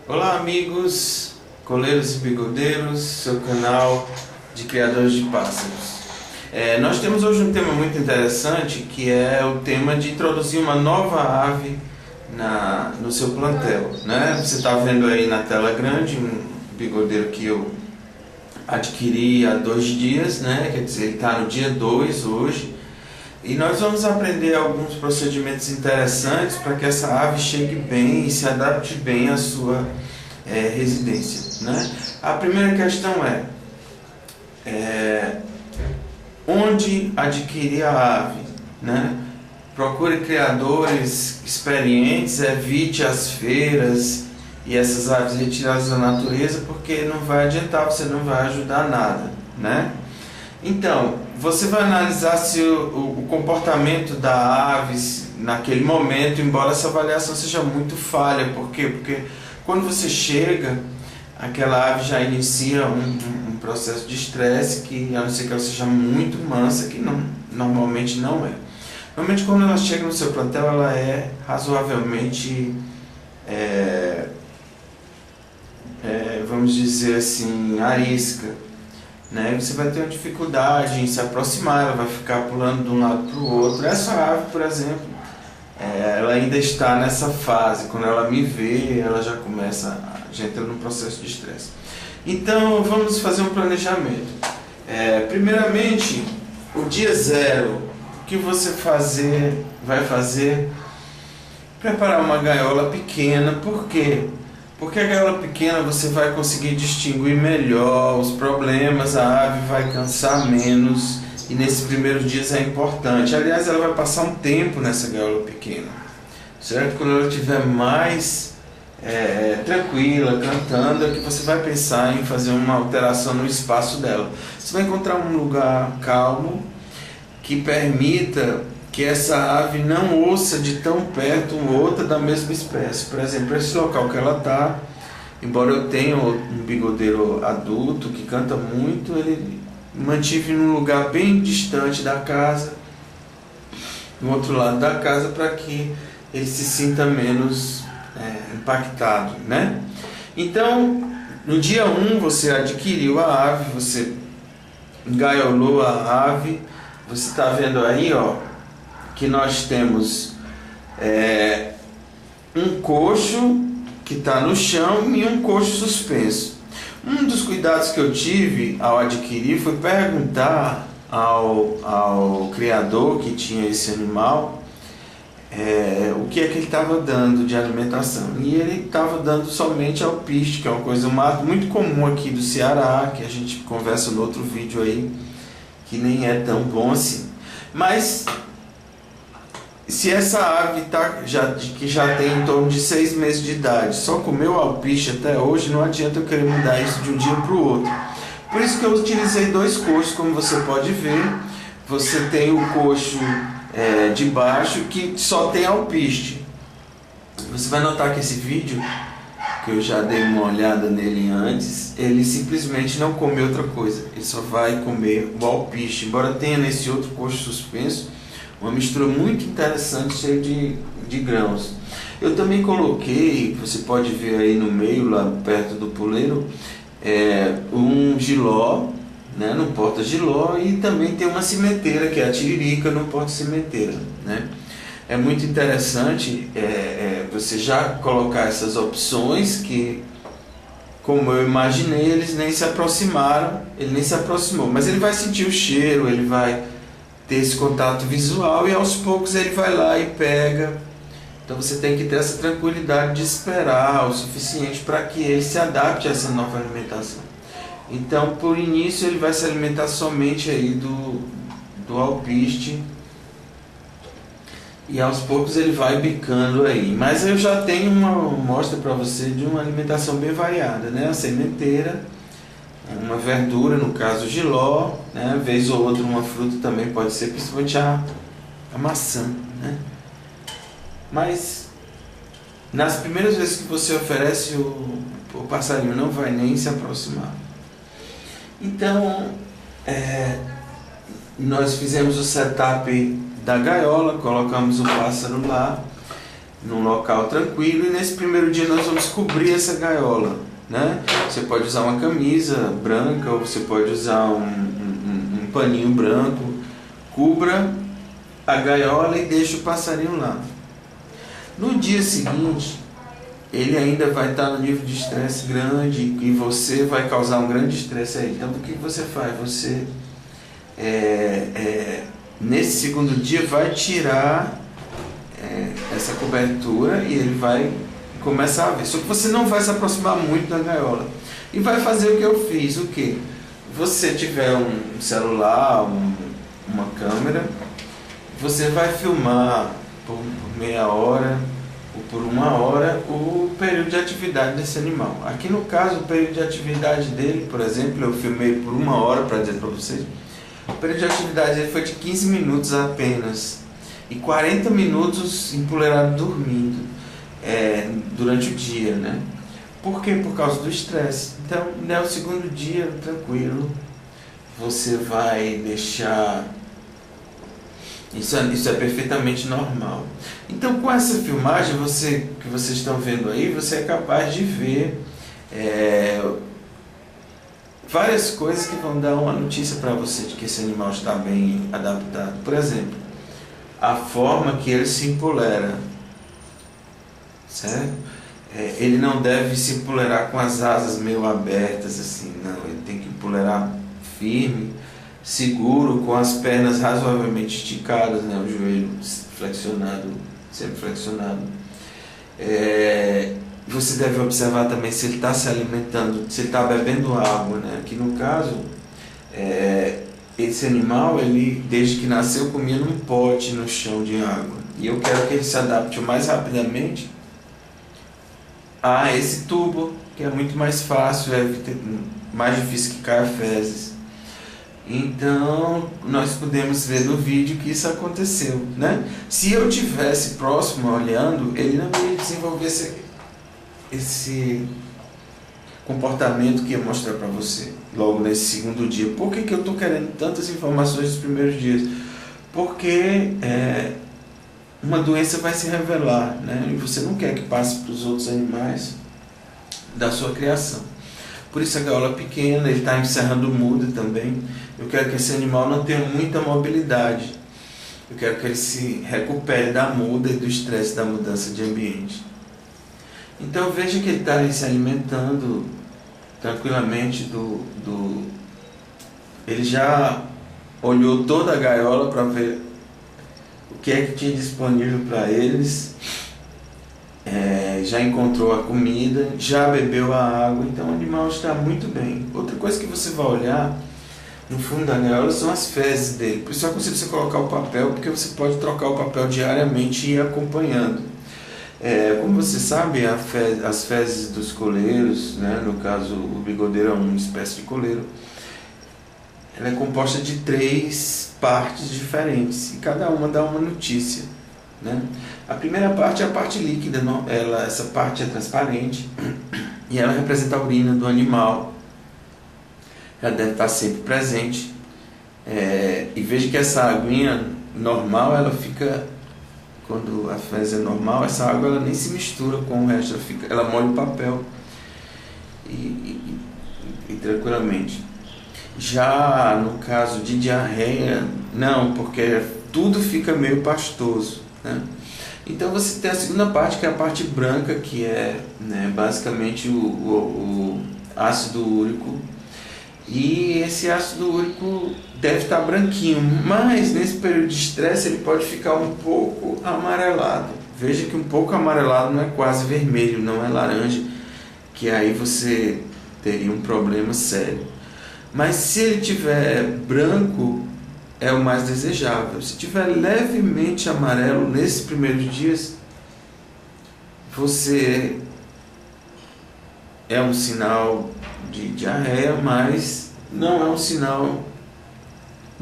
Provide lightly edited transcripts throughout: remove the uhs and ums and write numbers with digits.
Olá amigos, coleiros e bigodeiros, seu canal de criadores de pássaros. Nós temos hoje um tema muito interessante, que é o tema de introduzir uma nova ave no seu plantel, né? Você está vendo aí na tela grande um bigodeiro que eu adquiri há 2 dias, né? Quer dizer, ele está no dia 2 hoje. E nós vamos aprender alguns procedimentos interessantes para que essa ave chegue bem e se adapte bem à sua residência, né? A primeira questão é onde adquirir a ave, né? Procure criadores experientes, evite as feiras e essas aves retiradas da natureza, porque não vai adiantar, você não vai ajudar nada, né? Então, você vai analisar se o comportamento da ave naquele momento, embora essa avaliação seja muito falha. Por quê? Porque quando você chega, aquela ave já inicia um processo de estresse, que a não ser que ela seja muito mansa, que normalmente não é. Normalmente quando ela chega no seu plantel, ela é razoavelmente, vamos dizer assim, arisca, né? Você vai ter uma dificuldade em se aproximar, ela vai ficar pulando de um lado para o outro. Essa ave, por exemplo, ela ainda está nessa fase. Quando ela me vê, ela já entra num processo de estresse. Então vamos fazer um planejamento. Primeiramente, o dia 0, o que você vai fazer? Preparar uma gaiola pequena. Por quê? Porque a gaiola pequena você vai conseguir distinguir melhor os problemas, a ave vai cansar menos, e nesses primeiros dias é importante. Aliás, ela vai passar um tempo nessa gaiola pequena, certo? Quando ela estiver mais tranquila, cantando, é que você vai pensar em fazer uma alteração no espaço dela. Você vai encontrar um lugar calmo que permita que essa ave não ouça de tão perto outra da mesma espécie. Por exemplo, esse local que ela está, embora eu tenha um bigodeiro adulto que canta muito, ele mantive num lugar bem distante da casa, no outro lado da casa, para que ele se sinta menos impactado, né? Então, no dia 1 você adquiriu a ave, você engaiolou a ave. Você está vendo aí, ó, que nós temos um coxo que está no chão e um coxo suspenso. Um dos cuidados que eu tive ao adquirir foi perguntar ao criador que tinha esse animal o que é que ele estava dando de alimentação. E ele estava dando somente alpiste, que é uma coisa muito comum aqui do Ceará, que a gente conversa no outro vídeo aí, que nem é tão bom assim. Mas se essa ave que já tem em torno de 6 meses de idade só comeu alpiste até hoje, não adianta eu querer mudar isso de um dia para o outro. Por isso que eu utilizei 2 coxos, como você pode ver. Você tem o coxo de baixo que só tem alpiste. Você vai notar que esse vídeo, que eu já dei uma olhada nele antes, ele simplesmente não come outra coisa, ele só vai comer o alpiste, embora tenha nesse outro coxo suspenso uma mistura muito interessante, cheia de grãos. Eu também coloquei, você pode ver aí no meio, lá perto do puleiro, um giló, né, no porta-giló, e também tem uma cimenteira, que é a tiririca, no porta-cimenteira, né? É muito interessante você já colocar essas opções que, como eu imaginei, eles nem se aproximaram, ele nem se aproximou, mas ele vai sentir o cheiro, ele vai ter esse contato visual e aos poucos ele vai lá e pega. Então você tem que ter essa tranquilidade de esperar o suficiente para que ele se adapte a essa nova alimentação. Então, por início, ele vai se alimentar somente aí do alpiste, e aos poucos ele vai bicando aí. Mas eu já tenho uma amostra para você de uma alimentação bem variada, né? A sementeira, uma verdura, no caso giló, né? Vez ou outra uma fruta também pode ser, principalmente a maçã, né? Mas nas primeiras vezes que você oferece, o passarinho não vai nem se aproximar. Então, nós fizemos o setup da gaiola, colocamos o pássaro lá. num local tranquilo, e nesse primeiro dia nós vamos cobrir essa gaiola, né? Você pode usar uma camisa branca ou você pode usar um paninho branco, cubra a gaiola e deixa o passarinho lá. No dia seguinte, ele ainda vai estar no nível de estresse grande e você vai causar um grande estresse aí. Então, o que você faz? Você, nesse segundo dia, vai tirar essa cobertura e ele vai começar a ver. Só que você não vai se aproximar muito da gaiola. E vai fazer o que eu fiz. O que? Você tiver um celular, uma câmera, você vai filmar por meia hora ou por uma hora o período de atividade desse animal. Aqui no caso, o período de atividade dele, por exemplo, eu filmei por uma hora para dizer para vocês. O período de atividade dele foi de 15 minutos apenas. E 40 minutos empoleirado dormindo durante o dia, né? Por quê? Por causa do estresse. Então, no segundo dia, tranquilo, você vai deixar... Isso é perfeitamente normal. Então, com essa filmagem que vocês estão vendo aí, você é capaz de ver várias coisas que vão dar uma notícia para você de que esse animal está bem adaptado. Por exemplo, a forma que ele se empolera, certo? Ele não deve se empolerar com as asas meio abertas assim, não. Ele tem que empolerar firme, seguro, com as pernas razoavelmente esticadas, né? O joelho flexionado, sempre flexionado. Você deve observar também se ele está se alimentando, se ele está bebendo água, né? Aqui no caso, esse animal, ele desde que nasceu comia num pote no chão de água. E eu quero que ele se adapte o mais rapidamente a esse tubo, que é muito mais fácil, mais difícil que caia fezes. Então, nós podemos ver no vídeo que isso aconteceu, né? Se eu tivesse próximo olhando, ele não ia desenvolver esse comportamento que ia mostrar para você logo nesse segundo dia. Por que eu estou querendo tantas informações dos primeiros dias? Porque uma doença vai se revelar, né? E você não quer que passe para os outros animais da sua criação. Por isso a gaiola pequena, ele está encerrando muda também. Eu quero que esse animal não tenha muita mobilidade. Eu quero que ele se recupere da muda e do estresse da mudança de ambiente. Então veja que ele está ali se alimentando tranquilamente Ele já olhou toda a gaiola para ver o que é que tinha disponível para eles. Já encontrou a comida, já bebeu a água, então o animal está muito bem. Outra coisa que você vai olhar no fundo da gaiola são as fezes dele. Por isso eu aconselho você colocar o papel, porque você pode trocar o papel diariamente e ir acompanhando. Como você sabe, as fezes dos coleiros, né, no caso o bigodeiro é uma espécie de coleiro, ela é composta de 3 partes diferentes e cada uma dá uma notícia, né? A primeira parte é a parte líquida, essa parte é transparente e ela representa a urina do animal. Ela deve estar sempre presente. E veja que essa aguinha normal, ela fica, quando a fezes é normal, essa água ela nem se mistura com o resto, ela molha o papel e tranquilamente. Já no caso de diarreia, não, porque tudo fica meio pastoso, né? Então você tem a segunda parte, que é a parte branca, que é, né, basicamente o ácido úrico. E esse ácido úrico deve estar branquinho, mas nesse período de estresse ele pode ficar um pouco amarelado. Veja que um pouco amarelado não é quase vermelho, não é laranja, que aí você teria um problema sério. Mas se ele tiver branco, é o mais desejável. Se tiver levemente amarelo nesses primeiros dias, você é um sinal de diarreia, mas não é um sinal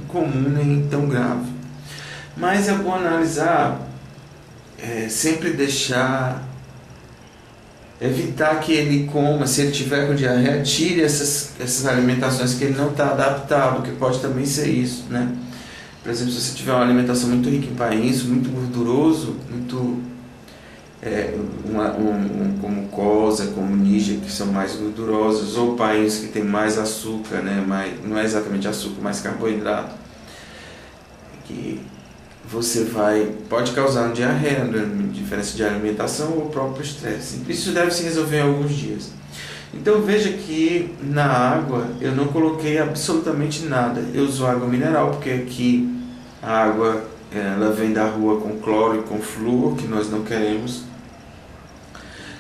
comum nem tão grave. Mas é bom analisar, sempre evitar que ele coma. Se ele tiver com diarreia, tire essas alimentações que ele não está adaptado, que pode também ser isso, né? Por exemplo, se você tiver uma alimentação muito rica em painço, muito gorduroso, muito como cosa, como níger, que são mais gordurosos, ou painhos que tem mais açúcar, né? Não é exatamente açúcar, mas carboidrato, que pode causar uma diarreia, diferença de alimentação ou próprio estresse. Isso deve se resolver em alguns dias. Então veja que na água eu não coloquei absolutamente nada. Eu uso água mineral, porque aqui a água ela vem da rua com cloro e com flúor, que nós não queremos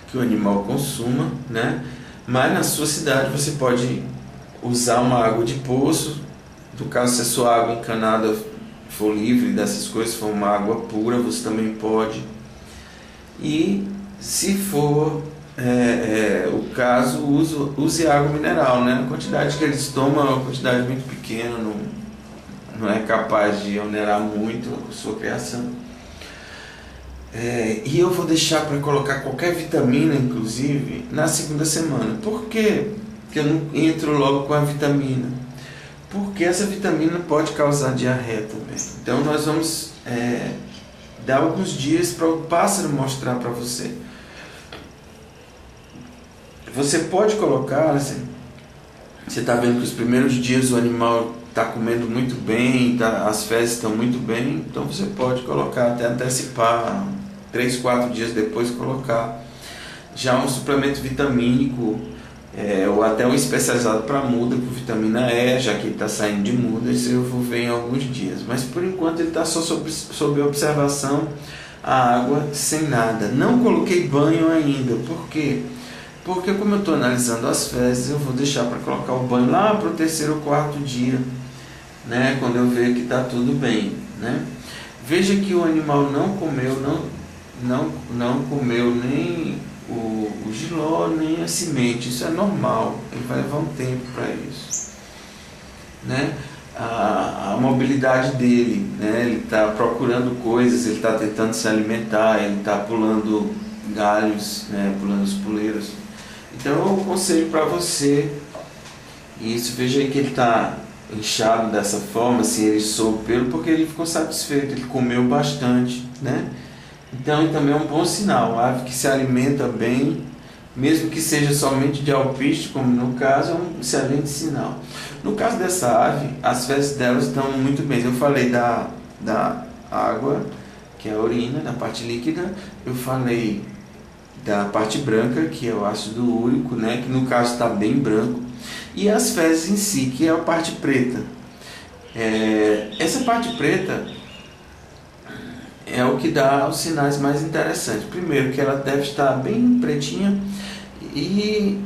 que o animal consuma, né? Mas na sua cidade você pode usar uma água de poço. No caso, se a sua água encanada for livre dessas coisas, for uma água pura, você também pode. E se for o caso, use água mineral, né? A quantidade que eles tomam é uma quantidade muito pequena, não é capaz de onerar muito a sua criação. E eu vou deixar para colocar qualquer vitamina, inclusive, na segunda semana. Por quê? Porque eu não entro logo com a vitamina. Porque essa vitamina pode causar diarreia também. Então nós vamos dar alguns dias para o pássaro mostrar para você. Você pode colocar, assim, você está vendo que os primeiros dias o animal está comendo muito bem, as fezes estão muito bem, então você pode colocar, até antecipar, 3, 4 dias depois colocar já um suplemento vitamínico, ou até um especializado para muda, com vitamina E, já que ele está saindo de muda, isso eu vou ver em alguns dias. Mas por enquanto ele está só sob observação, a água sem nada. Não coloquei banho ainda, por quê? Porque como eu estou analisando as fezes, eu vou deixar para colocar o banho lá para o 3º ou 4º dia, né? Quando eu ver que está tudo bem, né? Veja que o animal não comeu nem o jiló, nem a semente. Isso é normal, ele vai levar um tempo para isso, né? A mobilidade dele, né? Ele está procurando coisas, ele está tentando se alimentar, ele está pulando galhos, né? Pulando os puleiros. Então eu aconselho para você isso. Veja aí que ele está inchado dessa forma, assim, ele soou pelo, porque ele ficou satisfeito, ele comeu bastante, né? Então também é um bom sinal. A ave que se alimenta bem, mesmo que seja somente de alpiste, como no caso, é um excelente sinal. No caso dessa ave, as fezes delas estão muito bem. Eu falei da água, que é a urina, da parte líquida. Eu falei da parte branca, que é o ácido úrico, né, que no caso está bem branco. E as fezes em si, que é a parte preta. Essa parte preta é o que dá os sinais mais interessantes. Primeiro, que ela deve estar bem pretinha e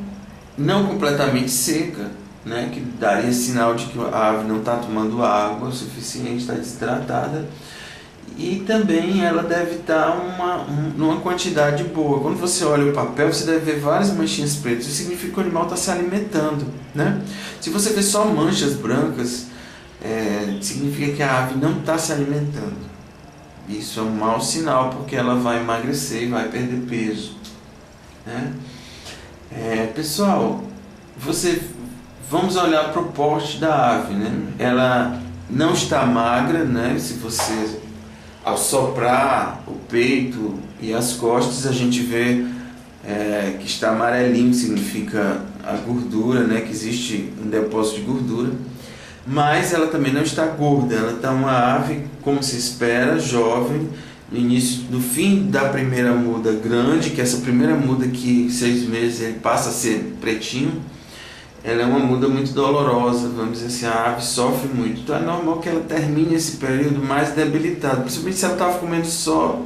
não completamente seca, né, que daria sinal de que a ave não está tomando água o suficiente, está desidratada. E também ela deve estar numa quantidade boa. Quando você olha o papel, você deve ver várias manchinhas pretas. Isso significa que o animal está se alimentando, né? Se você vê só manchas brancas, significa que a ave não está se alimentando. Isso é um mau sinal, porque ela vai emagrecer e vai perder peso, né? Pessoal, vamos olhar para o porte da ave, né? Ela não está magra, né? Se você ao soprar o peito e as costas, a gente vê que está amarelinho, significa a gordura, né? Que existe um depósito de gordura. Mas ela também não está gorda, ela está uma ave, como se espera, jovem, no fim da primeira muda grande, que essa primeira muda que 6 meses ele passa a ser pretinho. Ela é uma muda muito dolorosa, vamos dizer assim, a ave sofre muito. Então é normal que ela termine esse período mais debilitada, principalmente se ela estava comendo só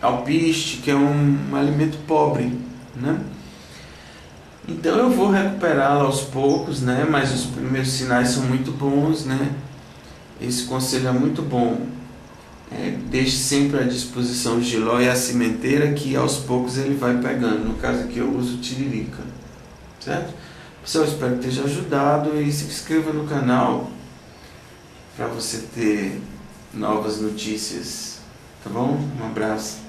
alpiste, que é um alimento pobre, né? Então eu vou recuperá-la aos poucos, né? Mas os primeiros sinais são muito bons, né? Esse conselho é muito bom. Deixe sempre à disposição o jiló e a cimenteira, que aos poucos ele vai pegando. No caso aqui eu uso tiririca, certo? Pessoal, espero que tenha ajudado e se inscreva no canal para você ter novas notícias, tá bom? Um abraço.